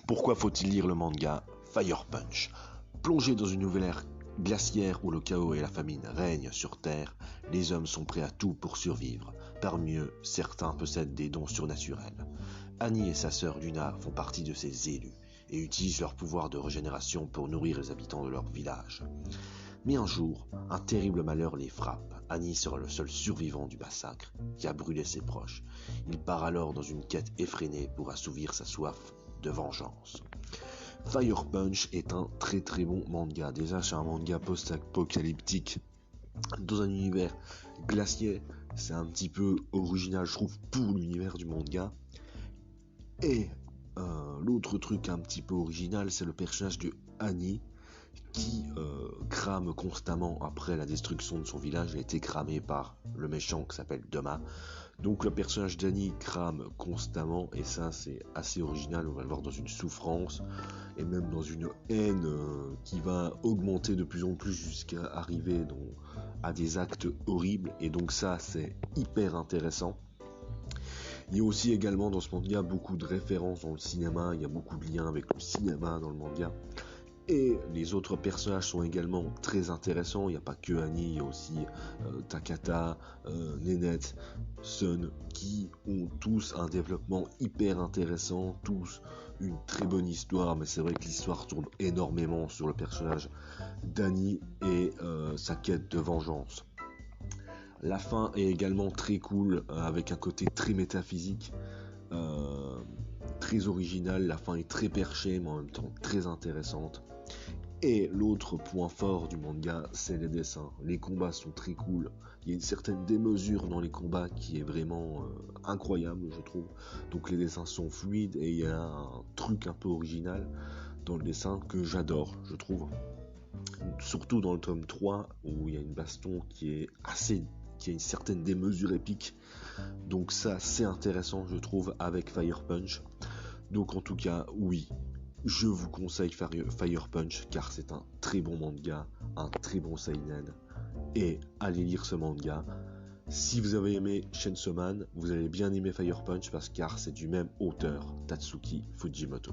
Pourquoi faut-il lire le manga Fire Punch? Plongé dans une nouvelle ère glaciaire où le chaos et la famine règnent sur Terre, les hommes sont prêts à tout pour survivre. Parmi eux, certains possèdent des dons surnaturels. Annie et sa sœur Luna font partie de ces élus et utilisent leur pouvoir de régénération pour nourrir les habitants de leur village. Mais un jour, un terrible malheur les frappe. Annie sera le seul survivant du massacre qui a brûlé ses proches. Il part alors dans une quête effrénée pour assouvir sa soif de vengeance. Fire Punch est un très très bon manga. Déjà, c'est un manga post-apocalyptique dans un univers glaciaire. C'est un petit peu original, je trouve, pour l'univers du manga. Et l'autre truc un petit peu original, c'est le personnage de Annie qui crame constamment après la destruction de son village. Elle a été cramée par le méchant qui s'appelle Doma. Donc le personnage d'Annie crame constamment et ça c'est assez original. On va le voir dans une souffrance et même dans une haine qui va augmenter de plus en plus jusqu'à arriver à des actes horribles, et donc ça c'est hyper intéressant. Il y a aussi également dans ce manga beaucoup de références dans le cinéma, il y a beaucoup de liens avec le cinéma dans le manga. Et les autres personnages sont également très intéressants. Il n'y a pas que Annie, il y a aussi Takata, Nenette, Sun, qui ont tous un développement hyper intéressant, tous une très bonne histoire. Mais c'est vrai que l'histoire tourne énormément sur le personnage d'Annie et sa quête de vengeance. La fin est également très cool, avec un côté très métaphysique, très original. La fin est très perchée, mais en même temps très intéressante. Et l'autre point fort du manga, c'est les dessins. Les combats sont très cool. Il y a une certaine démesure dans les combats qui est vraiment incroyable, je trouve. Donc les dessins sont fluides et il y a un truc un peu original dans le dessin que j'adore, je trouve. Surtout dans le tome 3 où il y a une baston qui a une certaine démesure épique. Donc ça, c'est intéressant, je trouve, avec Fire Punch. Donc en tout cas, oui, je vous conseille Fire Punch car c'est un très bon manga, un très bon seinen, et allez lire ce manga. Si vous avez aimé Chainsaw Man, vous allez bien aimer Fire Punch car c'est du même auteur, Tatsuki Fujimoto.